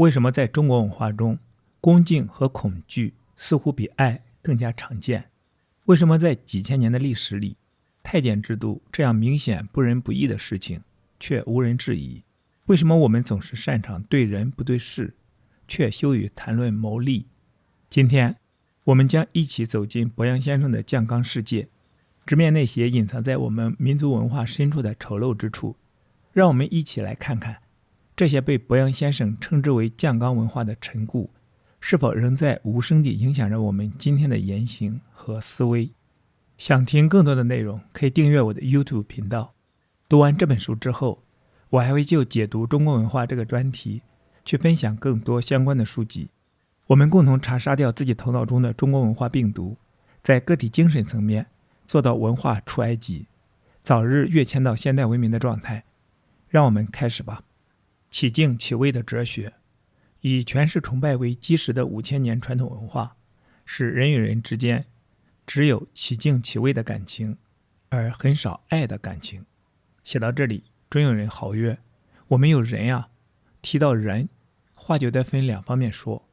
为什么在中国文化中，恭敬和恐惧似乎比爱更加常见？为什么在几千年的历史里，太监制度这样明显不仁不义的事情却无人质疑？为什么我们总是擅长对人不对事，却羞于谈论谋利？今天我们将一起走进博洋先生的酱缸世界，直面那些隐藏在我们民族文化深处的丑陋之处。让我们一起来看看，这些被博洋先生称之为酱缸文化的尘垢，是否仍在无声地影响着我们今天的言行和思维。想听更多的内容，可以订阅我的 YouTube 频道。读完这本书之后，我还会就解读中国文化这个专题去分享更多相关的书籍。我们共同查杀掉自己头脑中的中国文化病毒，在个体精神层面做到文化出埃及，早日跃迁到现代文明的状态。让我们开始吧。起敬起位的哲学，以权势崇拜为基石的5000年传统文化，使人与人之间只有起敬起位的感情，而很少爱的感情。写到这里，准有人豪曰：我们有人啊！提到人，话就得分两方面说。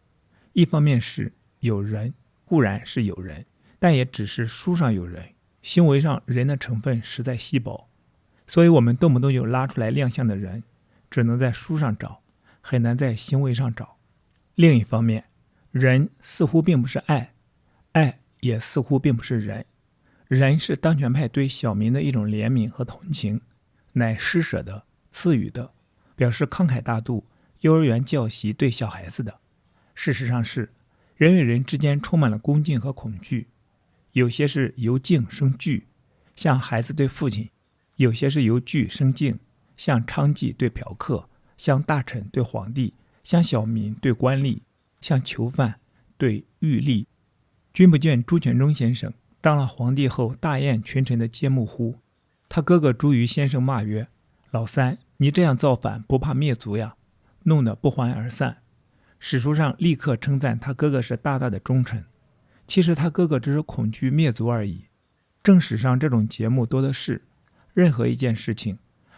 一方面是有人，固然是有人，但也只是书上有人，行为上人的成分实在稀薄，所以我们动不动就拉出来亮相的人，只能在书上找，很难在行为上找。另一方面，人似乎并不是爱，爱也似乎并不是人。人是当权派对小民的一种怜悯和同情，乃施舍的、赐予的，表示慷慨大度，幼儿园教习对小孩子的。事实上是，人与人之间充满了恭敬和恐惧，有些是由敬生惧，像孩子对父亲；有些是由惧生敬，像娼妓对嫖客，像大臣对皇帝，像小民对官吏，像囚犯对狱吏。君不见朱全忠先生当了皇帝后大宴群臣的揭幕乎？他哥哥朱瑜先生骂曰：老三，你这样造反不怕灭族呀？弄得不欢而散。史书上立刻称赞他哥哥是大大的忠臣，其实他哥哥只是恐惧灭族而已。正史上这种节目多的是，任何一件事情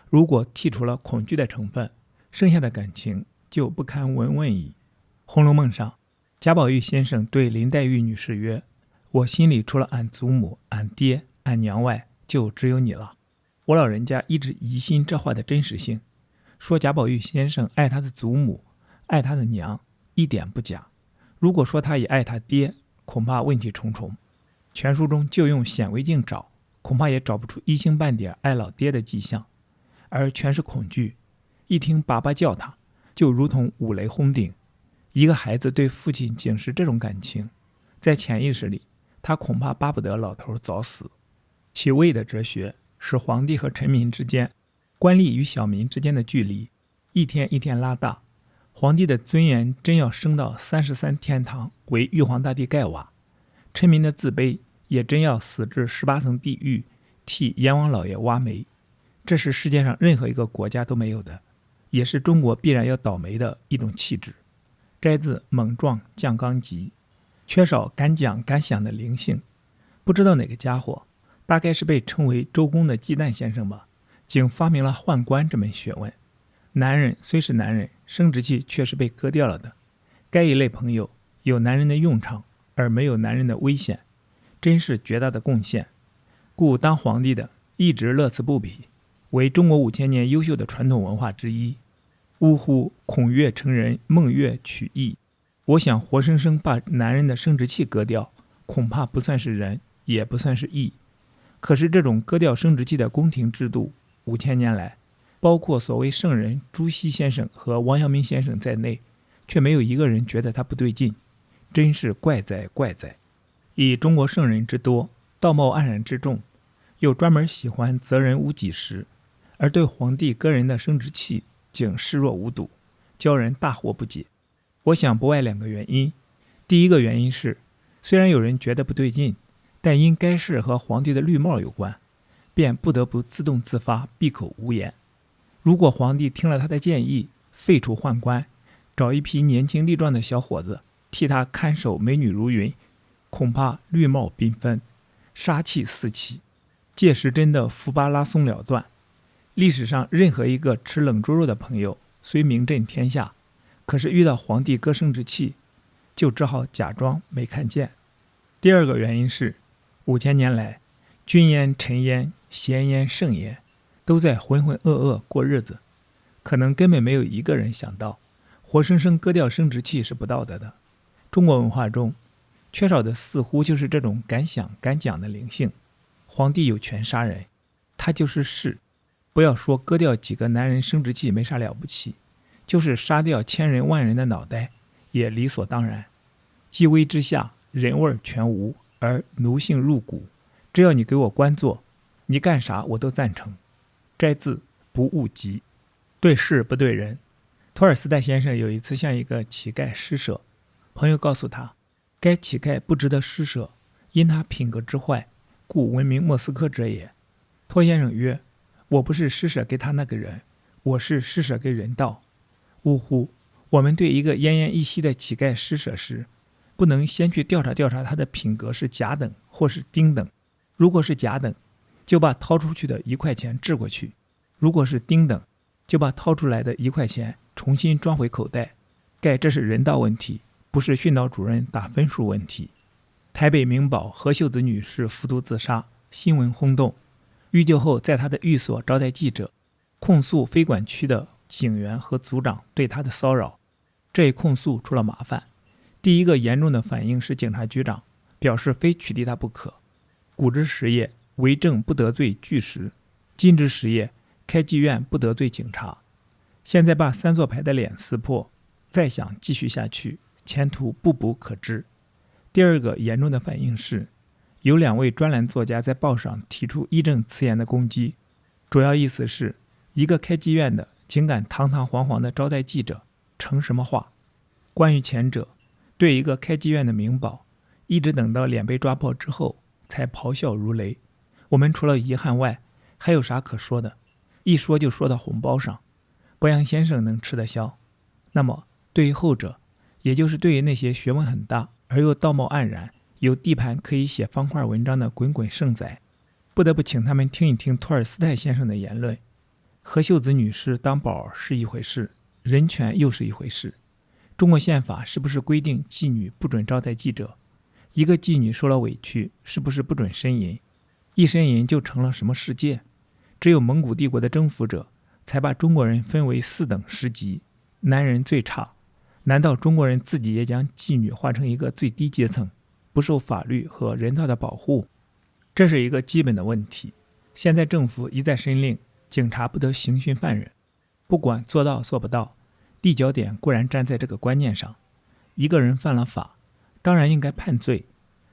如果剔除了恐惧的成分，剩下的感情就不堪闻问矣。红楼梦上，贾宝玉先生对林黛玉女士曰：我心里除了俺祖母、俺爹、俺娘外，就只有你了。我老人家一直疑心这话的真实性，说贾宝玉先生爱他的祖母，爱他的娘，一点不假。如果说他也爱他爹，恐怕问题重重。全书中就用显微镜找，恐怕也找不出一星半点爱老爹的迹象，而全是恐惧。一听爸爸叫他，就如同五雷轰顶。一个孩子对父亲竟是这种感情，在潜意识里，他恐怕巴不得老头早死。起位的哲学使皇帝和臣民之间，官吏与小民之间的距离一天一天拉大。皇帝的尊严真要升到33天堂为玉皇大帝盖瓦，臣民的自卑也真要死至18层地狱替阎王老爷挖煤。这是世界上任何一个国家都没有的，也是中国必然要倒霉的一种气质。摘自《猛撞酱缸集》，缺少敢讲敢想的灵性。不知道哪个家伙，大概是被称为周公的鸡蛋先生吧，竟发明了宦官这门学问。男人虽是男人，生殖器却是被割掉了的。该一类朋友有男人的用场，而没有男人的危险，真是绝大的贡献。故当皇帝的一直乐此不疲，为中国5000年优秀的传统文化之一。呜呼，孔岳成人，孟岳取义。我想活生生把男人的生殖器割掉，恐怕不算是仁，也不算是义。可是这种割掉生殖器的宫廷制度，5000年来，包括所谓圣人朱熹先生和王阳明先生在内，却没有一个人觉得他不对劲，真是怪哉怪哉。以中国圣人之多，道貌岸然之众，又专门喜欢择人无几时，而对皇帝割人的生殖器竟视若无睹，教人大惑不解。我想不外两个原因。第一个原因是，虽然有人觉得不对劲，但因该事和皇帝的绿帽有关，便不得不自动自发，闭口无言。如果皇帝听了他的建议，废除宦官，找一批年轻力壮的小伙子替他看守美女如云，恐怕绿帽缤纷，杀气四起，届时真的福巴拉松了断。历史上任何一个吃冷猪肉的朋友，虽名震天下，可是遇到皇帝割生殖器，就只好假装没看见。第二个原因是5000年来，君焉、臣焉、贤焉、圣焉都在浑浑噩噩过日子，可能根本没有一个人想到活生生割掉生殖器是不道德的。中国文化中缺少的似乎就是这种敢想敢讲的灵性。皇帝有权杀人，他就是是，不要说割掉几个男人生殖器没啥了不起，就是杀掉千人万人的脑袋也理所当然。继位之下，人味全无，而奴性入骨，只要你给我官做，你干啥我都赞成。摘自不误集。对事不对人。托尔斯泰先生有一次向一个乞丐施舍，朋友告诉他，该乞丐不值得施舍，因他品格之坏，故闻名莫斯科者也。托先生曰，我不是施舍给他那个人，我是施舍给人道。呜呼，我们对一个奄奄一息的乞丐施舍时，不能先去调查调查他的品格是甲等或是丁等，如果是甲等，就把掏出去的1块钱掷过去，如果是丁等，就把掏出来的1块钱重新装回口袋。盖这是人道问题，不是训导主任打分数问题。台北名保何秀子女士服毒自杀，新闻轰动。狱救后在她的寓所招待记者，控诉非管区的警员和组长对她的骚扰。这一控诉出了麻烦，第一个严重的反应是警察局长表示非取缔他不可。古之实业，为政不得罪巨石；今之实业，开妓院不得罪警察。现在把3座牌的脸撕破，再想继续下去，前途不卜可知。第二个严重的反应是，有2位专栏作家在报上提出义正辞严的攻击，主要意思是，一个开妓院的竟敢堂堂皇皇的招待记者，成什么话？关于前者，对一个开妓院的名保，一直等到脸被抓破之后，才咆哮如雷。我们除了遗憾外，还有啥可说的？一说就说到红包上，博洋先生能吃得消。那么对于后者，也就是对于那些学问很大而又道貌岸然，有地盘可以写方块文章的滚滚圣宰，不得不请他们听一听托尔斯泰先生的言论。何秀子女士当宝是一回事，人权又是一回事。中国宪法是不是规定妓女不准招待记者？一个妓女受了委屈，是不是不准呻吟？一呻吟就成了什么世界？只有蒙古帝国的征服者才把中国人分为4等10级，男人最差。难道中国人自己也将妓女划成一个最低阶层，不受法律和人道的保护？这是一个基本的问题。现在政府一再申令警察不得刑讯犯人，不管做到做不到，立脚点固然站在这个观念上。一个人犯了法，当然应该判罪，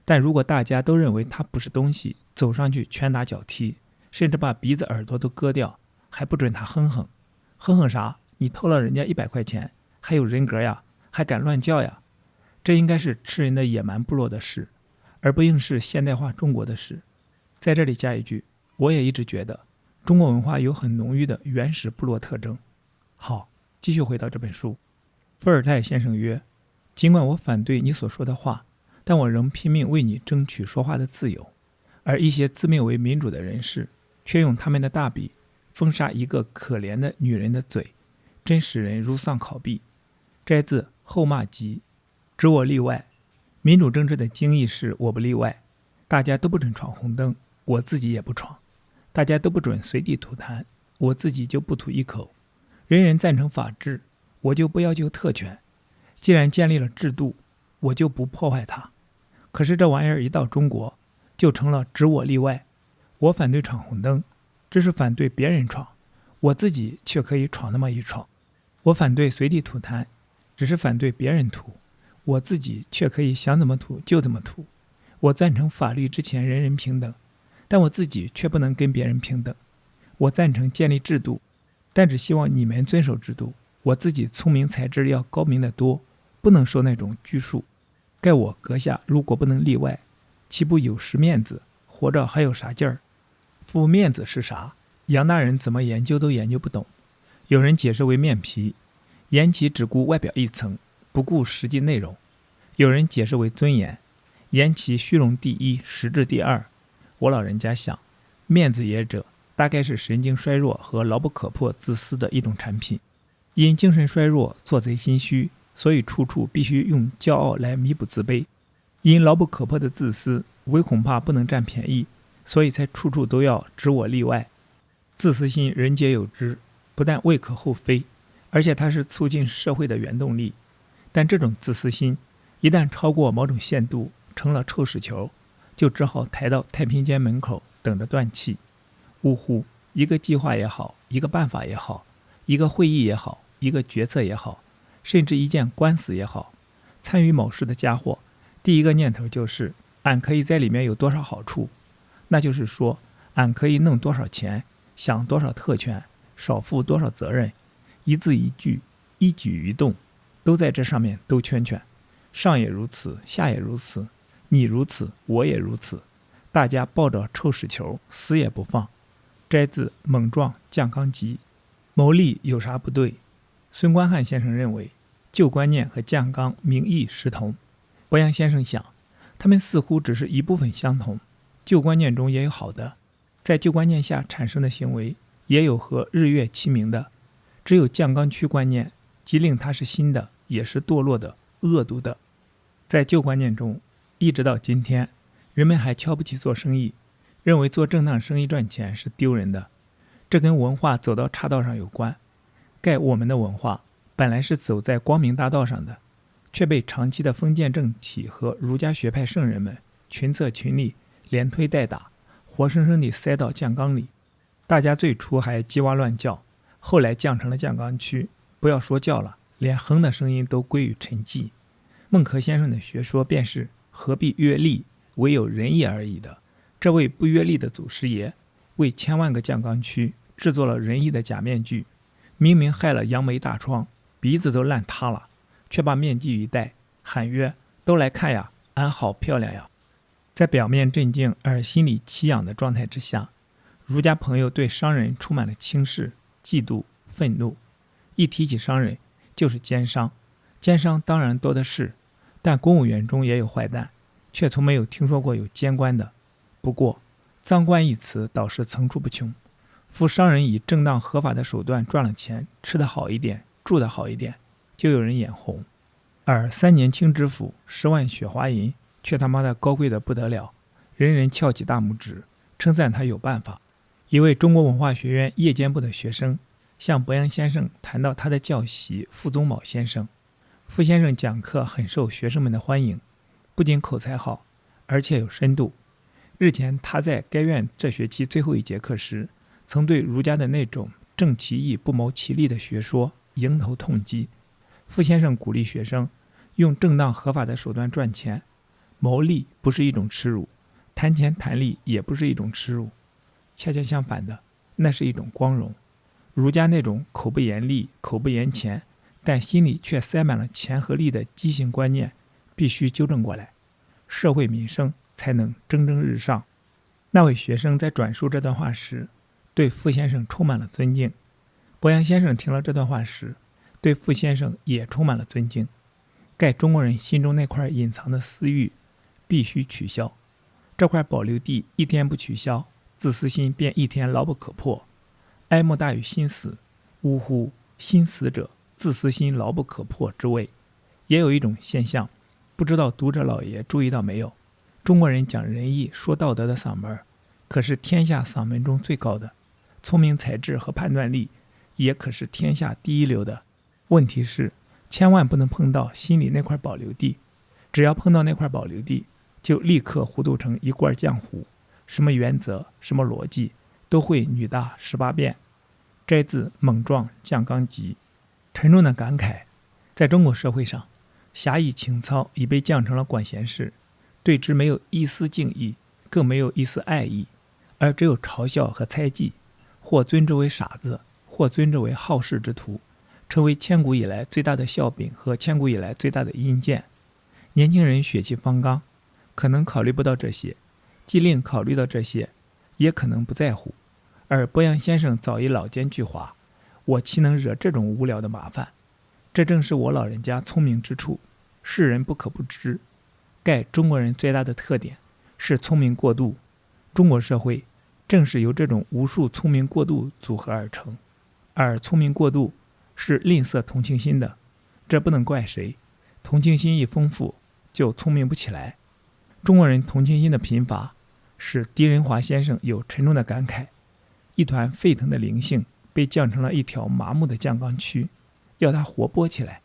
但如果大家都认为他不是东西，走上去拳打脚踢，甚至把鼻子耳朵都割掉，还不准他哼哼。哼哼啥？你偷了人家100块钱，还有人格呀，还敢乱叫呀？这应该是吃人的野蛮部落的事，而不应是现代化中国的事。在这里加一句，我也一直觉得中国文化有很浓郁的原始部落特征。好，继续回到这本书。伏尔泰先生曰，尽管我反对你所说的话，但我仍拼命为你争取说话的自由，而一些自命为民主的人士却用他们的大笔封杀一个可怜的女人的嘴，真使人如丧考妣。摘自后骂集。只我例外。民主政治的精义是我不例外。大家都不准闯红灯，我自己也不闯。大家都不准随地吐痰，我自己就不吐一口。人人赞成法治，我就不要求特权。既然建立了制度，我就不破坏它。可是这玩意儿一到中国，就成了只我例外。我反对闯红灯，只是反对别人闯，我自己却可以闯那么一闯。我反对随地吐痰，只是反对别人吐，我自己却可以想怎么吐就怎么吐。我赞成法律之前人人平等，但我自己却不能跟别人平等。我赞成建立制度，但只希望你们遵守制度，我自己聪明才智要高明得多，不能受那种拘束。盖我阁下如果不能例外，岂不有失面子？活着还有啥劲儿？负面子是啥？杨大人怎么研究都研究不懂。有人解释为面皮，言其只顾外表一层，不顾实际内容。有人解释为尊严，言其虚荣第一，实质第二。我老人家想，面子也者大概是神经衰弱和牢不可破自私的一种产品。因精神衰弱，做贼心虚，所以处处必须用骄傲来弥补自卑。因牢不可破的自私，唯恐怕不能占便宜，所以才处处都要只我例外。自私心人皆有之，不但未可厚非，而且它是促进社会的原动力。但这种自私心一旦超过某种限度，成了臭屎球，就只好抬到太平间门口等着断气。呜呼，一个计划也好，一个办法也好，一个会议也好，一个决策也好，甚至一件官司也好，参与某事的家伙第一个念头就是俺可以在里面有多少好处，那就是说俺可以弄多少钱，享多少特权，少负多少责任，一字一句，一举一动都在这上面兜圈圈，上也如此，下也如此，你如此，我也如此，大家抱着臭屎球死也不放。摘自《猛撞降纲集》。谋利有啥不对？孙观汉先生认为旧观念和降纲名义实同。伯阳先生想，他们似乎只是一部分相同，旧观念中也有好的，在旧观念下产生的行为也有和日月齐名的，只有降纲区观念即令它是新的，也是堕落的、恶毒的。在旧观念中，一直到今天，人们还瞧不起做生意，认为做正当生意赚钱是丢人的，这跟文化走到岔道上有关。盖我们的文化本来是走在光明大道上的，却被长期的封建政体和儒家学派圣人们群策群力，连推带打，活生生地塞到降纲里。大家最初还叽哇乱叫，后来降成了降纲区，不要说叫了，连哼的声音都归于沉寂。孟轲先生的学说便是何必约利，唯有仁义而已的。这位不约利的祖师爷为千万个降纲区制作了仁义的假面具，明明害了杨梅大疮，鼻子都烂塌了，却把面具一戴，喊曰：都来看呀，俺好漂亮呀。在表面镇静而心里奇痒的状态之下，儒家朋友对商人充满了轻视、嫉妒、愤怒。一提起商人，就是奸商，奸商当然多的是，但公务员中也有坏蛋，却从没有听说过有奸官的。不过赃官一词倒是层出不穷，夫商人以正当合法的手段赚了钱，吃得好一点，住得好一点，就有人眼红。而3年清知府10万雪花银却他妈的高贵的不得了，人人翘起大拇指，称赞他有办法。一位中国文化学院夜间部的学生向伯阳先生谈到他的教习傅宗卯先生。傅先生讲课很受学生们的欢迎，不仅口才好，而且有深度。日前他在该院这学期最后一节课时，曾对儒家的那种正其义不谋其利的学说迎头痛击。傅先生鼓励学生用正当合法的手段赚钱，谋利不是一种耻辱，谈钱谈利也不是一种耻辱，恰恰相反的，那是一种光荣。儒家那种口不言利、口不言钱，但心里却塞满了钱和利的畸形观念，必须纠正过来，社会民生才能蒸蒸日上。那位学生在转述这段话时，对傅先生充满了尊敬。伯阳先生听了这段话时，对傅先生也充满了尊敬。盖中国人心中那块隐藏的私欲必须取消，这块保留地一天不取消，自私心便一天牢不可破。哀莫大于心死，呜呼，心死者自私心牢不可破之谓。也有一种现象，不知道读者老爷注意到没有，中国人讲仁义说道德的嗓门可是天下嗓门中最高的，聪明才智和判断力也可是天下第一流的。问题是千万不能碰到心里那块保留地，只要碰到那块保留地，就立刻糊涂成一罐浆糊，什么原则什么逻辑都会女大18变。摘自《猛撞降纲集》。沉重的感慨，在中国社会上，侠义情操已被降成了管闲事，对之没有一丝敬意，更没有一丝爱意，而只有嘲笑和猜忌，或尊之为傻子，或尊之为好事之徒，成为千古以来最大的笑柄和千古以来最大的阴间。年轻人血气方刚，可能考虑不到这些，既令考虑到这些，也可能不在乎。而伯阳先生早已老奸巨猾，我岂能惹这种无聊的麻烦？这正是我老人家聪明之处，世人不可不知。盖中国人最大的特点是聪明过度，中国社会正是由这种无数聪明过度组合而成。而聪明过度是吝啬同情心的，这不能怪谁，同情心一丰富就聪明不起来。中国人同情心的贫乏，使狄仁华先生有沉重的感慨：一团沸腾的灵性被降成了一条麻木的酱缸蛆，要它活泼起来，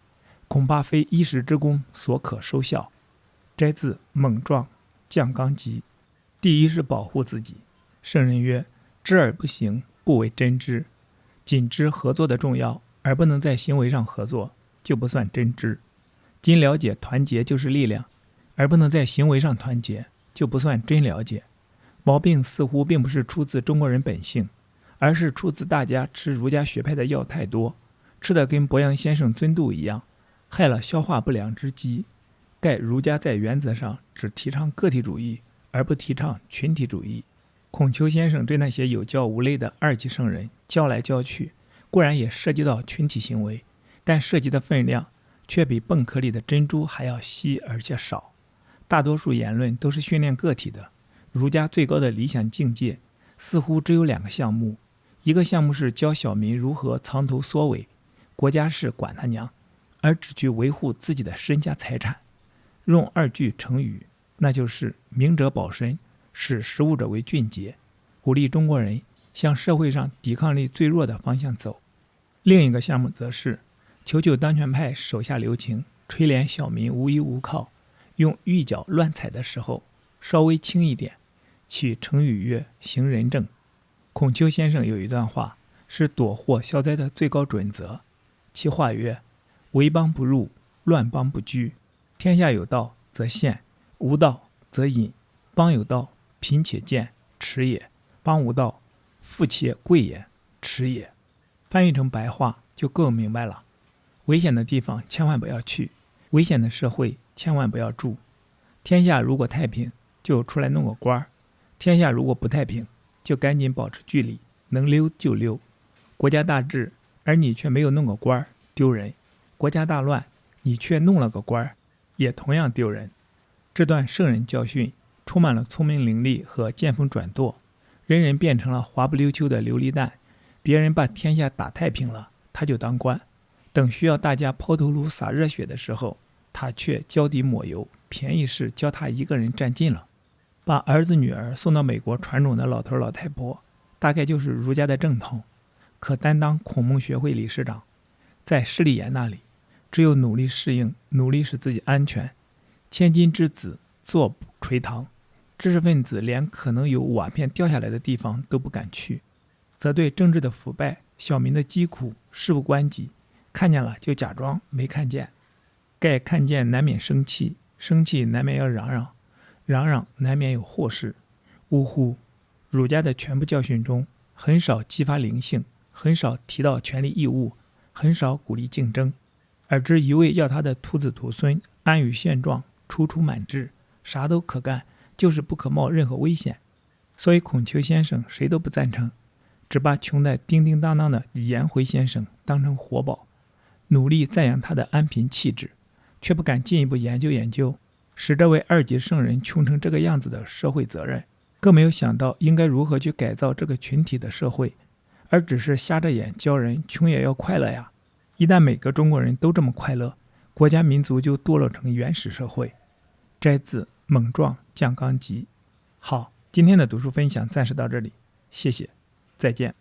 恐怕非一时之功所可收效。摘自《猛撞酱缸集》。第一是保护自己。圣人曰：知而不行，不为真知。仅知合作的重要，而不能在行为上合作，就不算真知。仅了解团结就是力量，而不能在行为上团结，就不算真了解。毛病似乎并不是出自中国人本性，而是出自大家吃儒家学派的药太多，吃的跟博洋先生尊度一样，害了消化不良之鸡。盖儒家在原则上只提倡个体主义，而不提倡群体主义。孔丘先生对那些有教无类的二级圣人教来教去，固然也涉及到群体行为，但涉及的分量却比蚌壳里的珍珠还要稀而且少。大多数言论都是训练个体的。儒家最高的理想境界似乎只有2个项目，一个项目是教小民如何藏头缩尾，国家事管他娘，而只去维护自己的身家财产。用2句成语，那就是明哲保身，使食物者为俊杰，鼓励中国人向社会上抵抗力最弱的方向走。另一个项目则是求求当权派手下留情，垂怜小民无依无靠，用玉脚乱踩的时候稍微轻一点，取成语曰行仁政。孔丘先生有一段话是躲祸消灾的最高准则，其话曰：为邦不入，乱邦不居，天下有道则现，无道则隐。邦有道，贫且贱，耻也；邦无道，富且贵也，耻也。翻译成白话就更明白了。危险的地方千万不要去，危险的社会千万不要住。天下如果太平，就出来弄个官；天下如果不太平，就赶紧保持距离，能溜就溜。国家大治，而你却没有弄个官，丢人；国家大乱，你却弄了个官，也同样丢人。这段圣人教训充满了聪明伶俐和见风转舵，人人变成了滑不溜秋的琉璃蛋。别人把天下打太平了，他就当官；等需要大家抛头颅洒热血的时候，他却浇底抹油，便宜是教他一个人占尽了。把儿子女儿送到美国传种的老头老太婆，大概就是儒家的正统，可担当孔孟学会理事长。在施礼言那里，只有努力适应，努力使自己安全。千金之子坐不垂堂，知识分子连可能有瓦片掉下来的地方都不敢去，则对政治的腐败、小民的疾苦事不关己，看见了就假装没看见。盖看见难免生气，生气难免要嚷嚷，嚷嚷难免有祸事。呜呼！儒家的全部教训中，很少激发灵性，很少提到权利义务，很少鼓励竞争，而只一味要他的徒子徒孙安于现状，楚楚满志，啥都可干，就是不可冒任何危险。所以孔丘先生谁都不赞成，只把穷得叮叮当当的颜回先生当成活宝，努力赞扬他的安贫气质，却不敢进一步研究研究使这位2级圣人穷成这个样子的社会责任，更没有想到应该如何去改造这个群体的社会，而只是瞎着眼教人穷也要快乐呀。一旦每个中国人都这么快乐，国家民族就堕落成原始社会。摘自《猛撞酱缸集》。好，今天的读书分享暂时到这里，谢谢，再见。